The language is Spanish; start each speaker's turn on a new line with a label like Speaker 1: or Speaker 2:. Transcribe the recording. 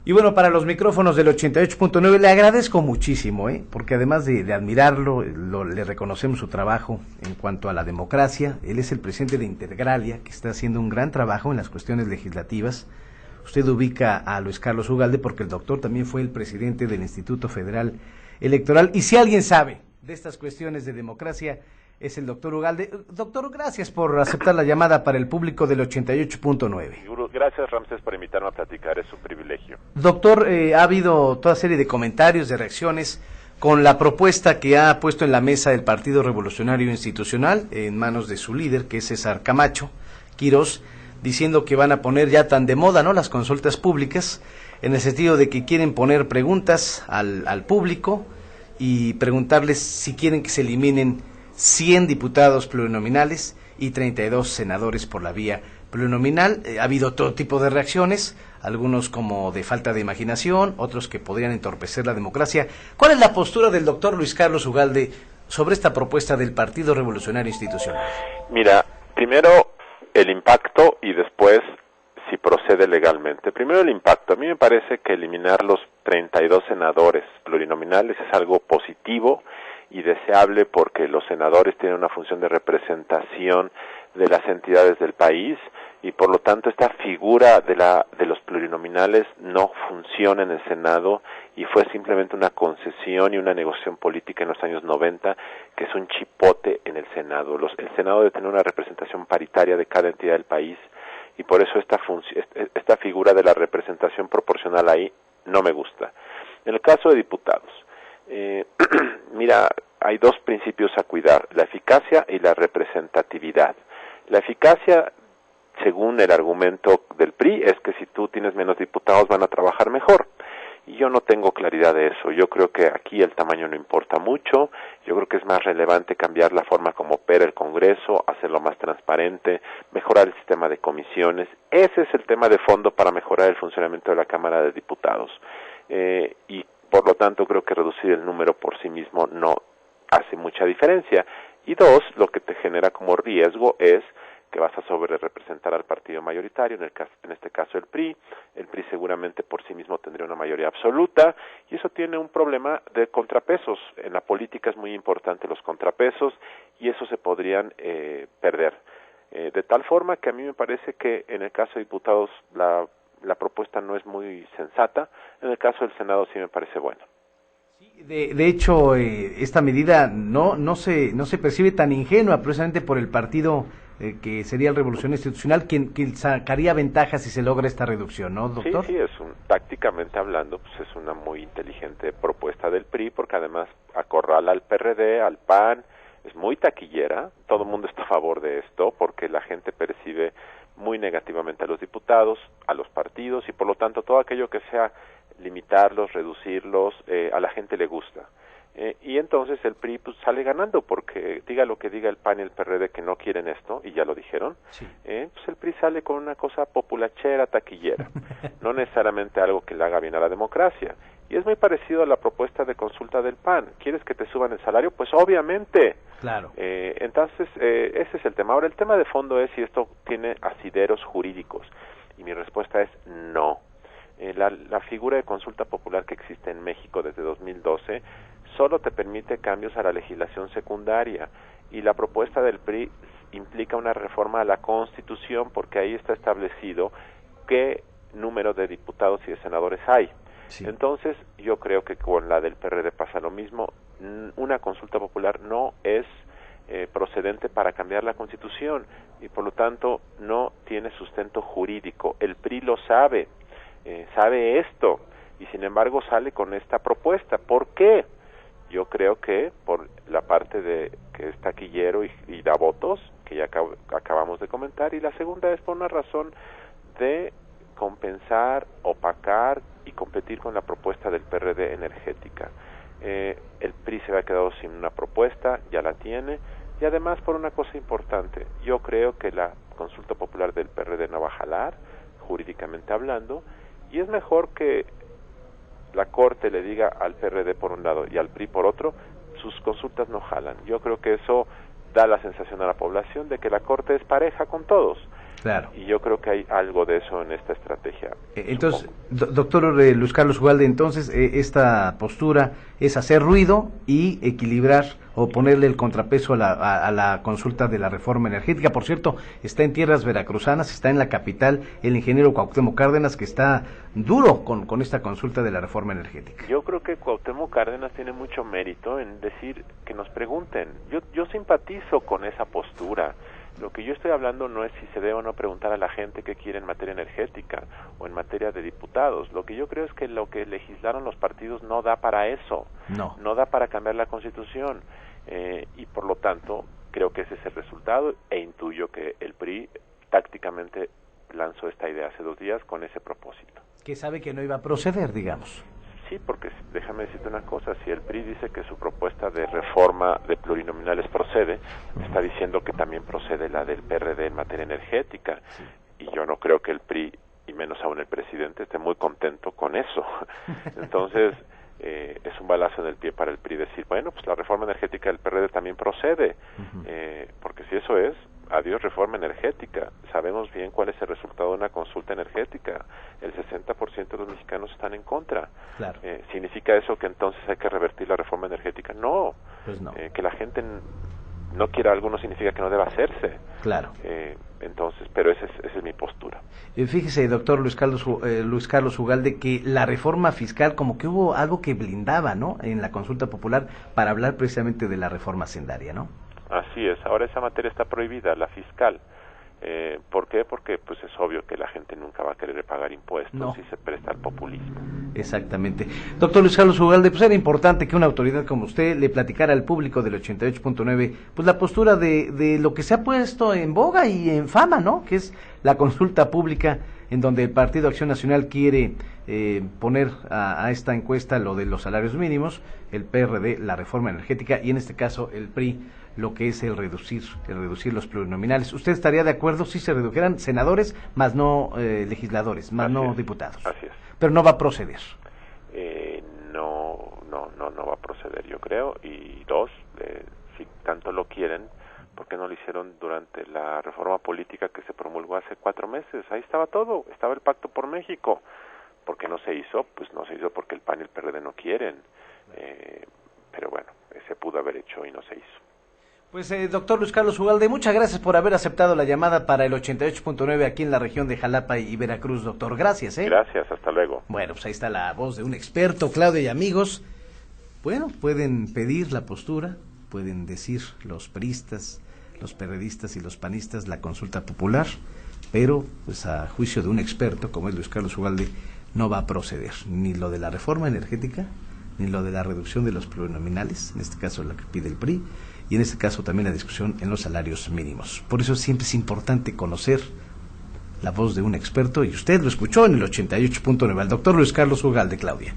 Speaker 1: Y bueno, para los micrófonos del 88.9 le agradezco muchísimo, porque además de admirarlo, le reconocemos su trabajo en cuanto a la democracia. Él es el presidente de Integralia, que está haciendo un gran trabajo en las cuestiones legislativas. Usted ubica a Luis Carlos Ugalde porque el doctor también fue el presidente del Instituto Federal Electoral. Y si alguien sabe de estas cuestiones de democracia, es el doctor Ugalde. Doctor, gracias por aceptar la llamada para el público del 88.9.
Speaker 2: Gracias, Ramsés, por invitarme a platicar, es un privilegio.
Speaker 1: Doctor, ha habido toda serie de comentarios, de reacciones con la propuesta que ha puesto en la mesa el Partido Revolucionario Institucional en manos de su líder, que es César Camacho Quirós, diciendo que van a poner ya tan de moda, ¿no?, las consultas públicas, en el sentido de que quieren poner preguntas al público y preguntarles si quieren que se eliminen 100 diputados plurinominales y 32 senadores por la vía plurinominal. Ha habido todo tipo de reacciones, algunos como de falta de imaginación, otros que podrían entorpecer la democracia. ¿Cuál es la postura del doctor Luis Carlos Ugalde sobre esta propuesta del Partido Revolucionario Institucional?
Speaker 2: Mira, primero el impacto y después si procede legalmente. Primero el impacto. A mí me parece que eliminar los 32 senadores plurinominales es algo positivo y deseable porque los senadores tienen una función de representación de las entidades del país y por lo tanto esta figura de los plurinominales no funciona en el Senado y fue simplemente una concesión y una negociación política en los años 90 que es un chipote en el Senado. El Senado debe tener una representación paritaria de cada entidad del país y por eso esta figura de la representación proporcional ahí no me gusta. En el caso de diputados, mira, hay dos principios a cuidar, la eficacia y la representatividad. La eficacia, según el argumento del PRI, es que si tú tienes menos diputados van a trabajar mejor. Y yo no tengo claridad de eso. Yo creo que aquí el tamaño no importa mucho. Yo creo que es más relevante cambiar la forma como opera el Congreso, hacerlo más transparente, mejorar el sistema de comisiones. Ese es el tema de fondo para mejorar el funcionamiento de la Cámara de Diputados. Y por lo tanto creo que reducir el número por sí mismo no hace mucha diferencia. Y dos, lo que te genera como riesgo es que vas a sobrerepresentar al partido mayoritario, en este caso el PRI seguramente por sí mismo tendría una mayoría absoluta, y eso tiene un problema de contrapesos. En la política es muy importante los contrapesos, y eso se podrían perder. De tal forma que a mí me parece que en el caso de diputados la propuesta no es muy sensata, en el caso del Senado sí me parece buena.
Speaker 1: De hecho, esta medida no se percibe tan ingenua, precisamente por el partido que sería el Revolución Institucional, quien sacaría ventaja si se logra esta reducción, ¿no, doctor?
Speaker 2: Sí, tácticamente hablando, pues es una muy inteligente propuesta del PRI, porque además acorrala al PRD, al PAN, es muy taquillera, todo el mundo está a favor de esto, porque la gente percibe muy negativamente a los diputados, a los partidos, y por lo tanto todo aquello que sea limitarlos, reducirlos, a la gente le gusta. Y entonces el PRI pues sale ganando, porque diga lo que diga el PAN y el PRD que no quieren esto, y ya lo dijeron, sí. Pues el PRI sale con una cosa populachera, taquillera, no necesariamente algo que le haga bien a la democracia. Y es muy parecido a la propuesta de consulta del PAN. ¿Quieres que te suban el salario? Pues obviamente.
Speaker 1: Claro.
Speaker 2: Entonces, ese es el tema. Ahora, el tema de fondo es si esto tiene asideros jurídicos. Y mi respuesta es no. La figura de consulta popular que existe en México desde 2012 solo te permite cambios a la legislación secundaria, y la propuesta del PRI implica una reforma a la Constitución, porque ahí está establecido qué número de diputados y de senadores hay. Sí. Entonces, yo creo que con la del PRD pasa lo mismo. Una consulta popular no es procedente para cambiar la Constitución, y por lo tanto no tiene sustento jurídico. El PRI lo sabe esto, y sin embargo sale con esta propuesta. ¿Por qué? Yo creo que por la parte de que es taquillero y da votos, que ya acabamos de comentar, y la segunda es por una razón de compensar, opacar y competir con la propuesta del PRD energética. El PRI se había quedado sin una propuesta, ya la tiene, y además por una cosa importante, yo creo que la consulta popular del PRD no va a jalar, jurídicamente hablando, y es mejor que la Corte le diga al PRD por un lado y al PRI por otro, sus consultas no jalan. Yo creo que eso da la sensación a la población de que la Corte es pareja con todos.
Speaker 1: Claro.
Speaker 2: Y yo creo que hay algo de eso en esta estrategia.
Speaker 1: Entonces, doctor Luis Carlos Ugalde, entonces esta postura es hacer ruido y equilibrar o ponerle el contrapeso a la consulta de la reforma energética. Por cierto, está en tierras veracruzanas, está en la capital el ingeniero Cuauhtémoc Cárdenas, que está duro con esta consulta de la reforma energética.
Speaker 2: Yo creo que Cuauhtémoc Cárdenas tiene mucho mérito en decir que nos pregunten. Yo simpatizo con esa postura. Lo que yo estoy hablando no es si se debe o no preguntar a la gente qué quiere en materia energética o en materia de diputados. Lo que yo creo es que lo que legislaron los partidos no da para eso. No da para cambiar la Constitución. Y por lo tanto, creo que ese es el resultado e intuyo que el PRI tácticamente lanzó esta idea hace 2 días con ese propósito.
Speaker 1: Que sabe que no iba a proceder, digamos.
Speaker 2: Sí, porque déjame decirte una cosa, si el PRI dice que su propuesta de reforma de plurinominales procede, está diciendo que también procede la del PRD en materia energética, sí. Y yo no creo que el PRI, y menos aún el presidente, esté muy contento con eso. Entonces, es un balazo en el pie para el PRI decir, bueno, pues la reforma energética del PRD también procede, porque si eso es, adiós reforma energética. Sabemos bien cuál es el resultado de una consulta energética. El 60% de los mexicanos están en contra.
Speaker 1: Claro.
Speaker 2: ¿Significa eso que entonces hay que revertir la reforma energética? No.
Speaker 1: Pues no.
Speaker 2: Que la gente no quiera algo no significa que no deba hacerse.
Speaker 1: Claro.
Speaker 2: Entonces, pero esa es mi postura.
Speaker 1: Fíjese, doctor Luis Carlos Ugalde, que la reforma fiscal, como que hubo algo que blindaba, ¿no?, en la consulta popular para hablar precisamente de la reforma hacendaria, ¿no?
Speaker 2: Así es, ahora esa materia está prohibida, la fiscal. ¿Por qué? Porque pues es obvio que la gente nunca va a querer pagar impuestos y se presta al populismo.
Speaker 1: Exactamente. Doctor Luis Carlos Ugalde, pues era importante que una autoridad como usted le platicara al público del 88.9 pues la postura de lo que se ha puesto en boga y en fama, ¿no?, que es la consulta pública en donde el Partido Acción Nacional quiere poner a esta encuesta lo de los salarios mínimos, el PRD la reforma energética y en este caso el PRI lo que es el reducir los plurinominales. ¿Usted estaría de acuerdo si se redujeran senadores, más no legisladores, más no diputados?
Speaker 2: Así es.
Speaker 1: Pero no va a proceder.
Speaker 2: No va a proceder, yo creo. Y 2, si tanto lo quieren, ¿por qué no lo hicieron durante la reforma política que se promulgó hace 4 meses? Ahí estaba todo, estaba el Pacto por México. ¿Por qué no se hizo? Pues no se hizo porque el PAN y el PRD no quieren. Pero bueno, se pudo haber hecho y no se hizo.
Speaker 1: Pues doctor Luis Carlos Ugalde, muchas gracias por haber aceptado la llamada para el 88.9 aquí en la región de Jalapa y Veracruz, doctor. Gracias.
Speaker 2: Gracias, hasta luego.
Speaker 1: Bueno, pues ahí está la voz de un experto, Claudia y amigos. Bueno, pueden pedir la postura, pueden decir los priistas, los perredistas y los panistas la consulta popular, pero pues a juicio de un experto como es Luis Carlos Ugalde no va a proceder ni lo de la reforma energética, ni lo de la reducción de los plurinominales, en este caso la que pide el PRI, y en este caso también la discusión en los salarios mínimos. Por eso siempre es importante conocer la voz de un experto, y usted lo escuchó en el 88.9, al doctor Luis Carlos Ugalde, Claudia.